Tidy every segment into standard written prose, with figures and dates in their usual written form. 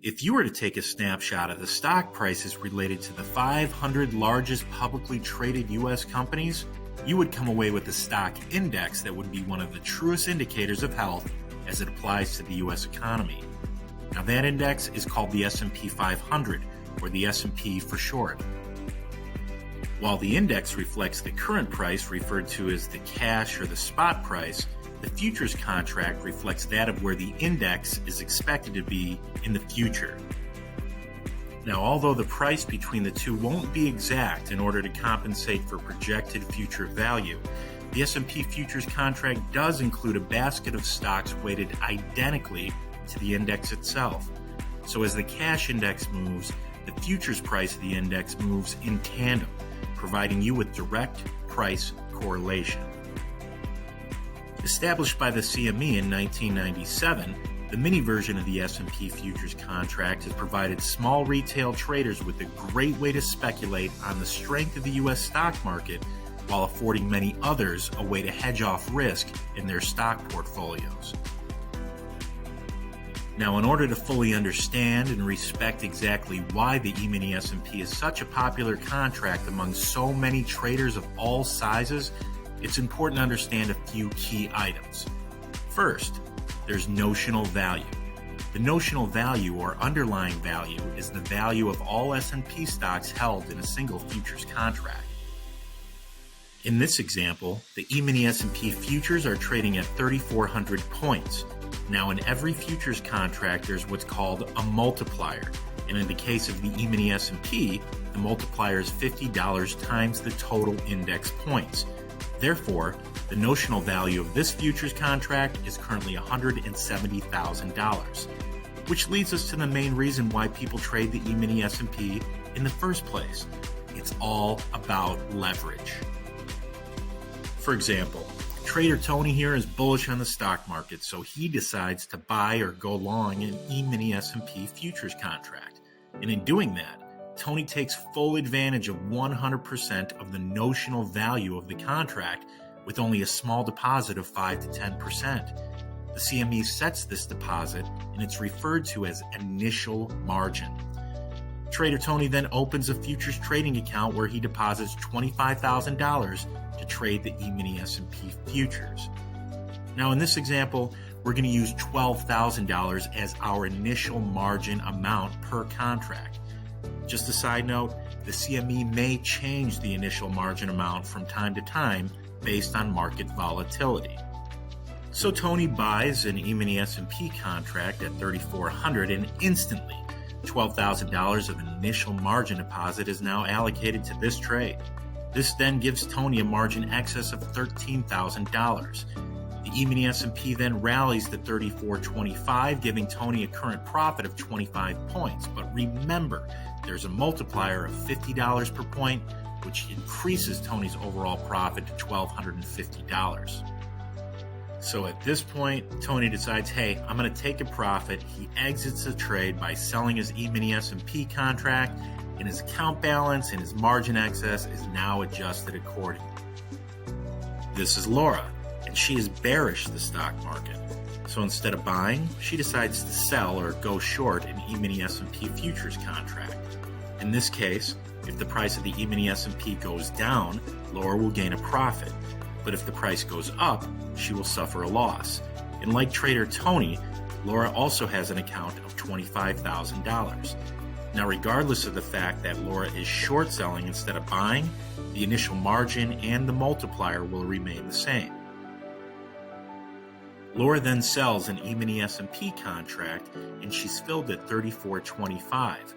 If you were to take a snapshot of the stock prices related to the 500 largest publicly traded U.S. companies, you would come away with a stock index that would be one of the truest indicators of health as it applies to the U.S. economy. Now that index is called the S&P 500, or the S&P for short. While the index reflects the current price referred to as the cash or the spot price, the futures contract reflects that of where the index is expected to be in the future. Now, although the price between the two won't be exact in order to compensate for projected future value, the S&P futures contract does include a basket of stocks weighted identically to the index itself. So as the cash index moves, the futures price of the index moves in tandem, providing you with direct price correlation. Established by the CME in 1997, the mini version of the S&P futures contract has provided small retail traders with a great way to speculate on the strength of the U.S. stock market while affording many others a way to hedge off risk in their stock portfolios. Now, in order to fully understand and respect exactly why the Emini S&P is such a popular contract among so many traders of all sizes, it's important to understand a few key items. First, there's notional value. The notional value or underlying value is the value of all S&P stocks held in a single futures contract. In this example, the Emini S&P Futures are trading at 3,400 points. Now, in every futures contract, there's what's called a multiplier, and in the case of the Emini S&P, the multiplier is $50 times the total index points. Therefore, the notional value of this futures contract is currently $170,000, which leads us to the main reason why people trade the Emini S&P in the first place. It's all about leverage. For example, trader Tony here is bullish on the stock market, so he decides to buy or go long an Emini S&P futures contract. And in doing that, Tony takes full advantage of 100% of the notional value of the contract with only a small deposit of 5 to 10%. The CME sets this deposit and it's referred to as initial margin. Trader Tony then opens a futures trading account where he deposits $25,000 to trade the Emini S&P futures. Now in this example, we're going to use $12,000 as our initial margin amount per contract. Just a side note, the CME may change the initial margin amount from time to time based on market volatility. So Tony buys an Emini S&P contract at 3,400 and instantly $12,000 of initial margin deposit is now allocated to this trade. This then gives Tony a margin excess of $13,000. The Emini S&P then rallies to 3,425, giving Tony a current profit of 25 points. But remember, there's a multiplier of $50 per point, which increases Tony's overall profit to $1,250. So at this point, Tony decides, hey, I'm going to take a profit. He exits the trade by selling his Emini S&P contract, and his account balance and his margin excess is now adjusted accordingly. This is Laura, and she is bearish the stock market. So instead of buying, she decides to sell or go short an Emini S&P futures contract. In this case, if the price of the Emini S&P goes down, Laura will gain a profit. But if the price goes up, she will suffer a loss. And like trader Tony, Laura also has an account of $25,000. Now, regardless of the fact that Laura is short selling instead of buying, the initial margin and the multiplier will remain the same. Laura then sells an Emini S&P contract and she's filled at 3,425.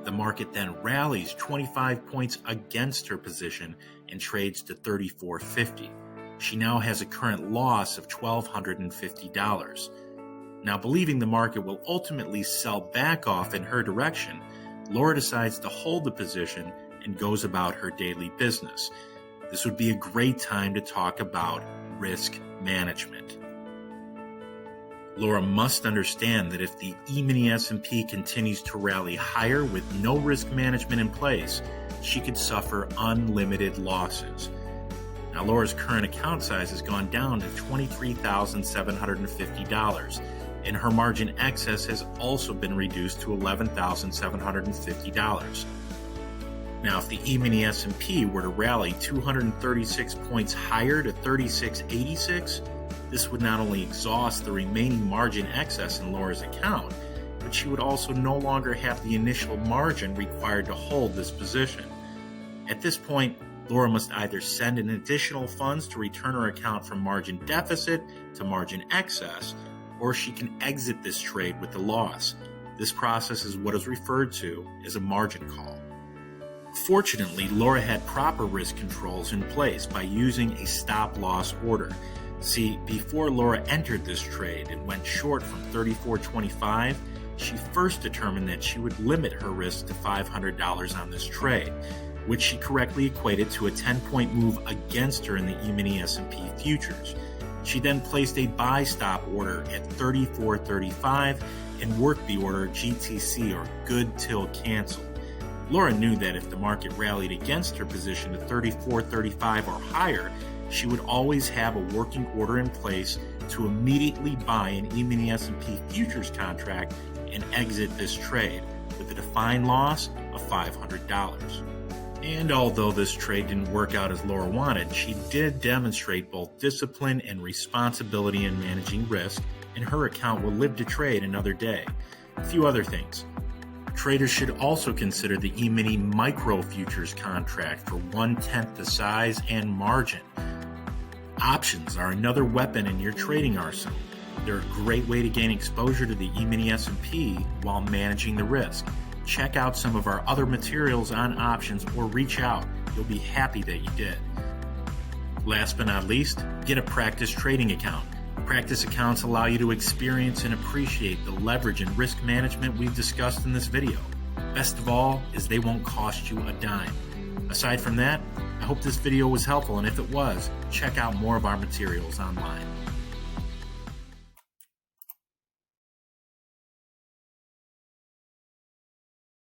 The market then rallies 25 points against her position and trades to 3,450. She now has a current loss of $1,250. Now, believing the market will ultimately sell back off in her direction, Laura decides to hold the position and goes about her daily business. This would be a great time to talk about risk management. Laura must understand that if the Emini S&P continues to rally higher with no risk management in place, she could suffer unlimited losses. Now, Laura's current account size has gone down to $23,750, and her margin excess has also been reduced to $11,750. Now, if the Emini S&P were to rally 236 points higher to 3686, this would not only exhaust the remaining margin excess in Laura's account, but she would also no longer have the initial margin required to hold this position. At this point, Laura must either send in additional funds to return her account from margin deficit to margin excess, or she can exit this trade with the loss. This process is what is referred to as a margin call. Fortunately, Laura had proper risk controls in place by using a stop-loss order. See, before Laura entered this trade and went short from $34.25, she first determined that she would limit her risk to $500 on this trade, which she correctly equated to a 10-point move against her in the Emini S&P Futures. She then placed a buy stop order at $34.35 and worked the order GTC, or good till cancel. Laura knew that if the market rallied against her position to $34.35 or higher, she would always have a working order in place to immediately buy an Emini S&P Futures contract and exit this trade with a defined loss of $500. And although this trade didn't work out as Laura wanted, she did demonstrate both discipline and responsibility in managing risk, and her account will live to trade another day. A few other things. Traders should also consider the Emini Micro Futures contract for 1/10 the size and margin. Options are another weapon in your trading arsenal. They're a great way to gain exposure to the Emini S&P while managing the risk. Check out some of our other materials on options or reach out. You'll be happy that you did. Last but not least, get a practice trading account. Practice accounts allow you to experience and appreciate the leverage and risk management we've discussed in this video. Best of all is they won't cost you a dime. Aside from that, I hope this video was helpful, and if it was, check out more of our materials online.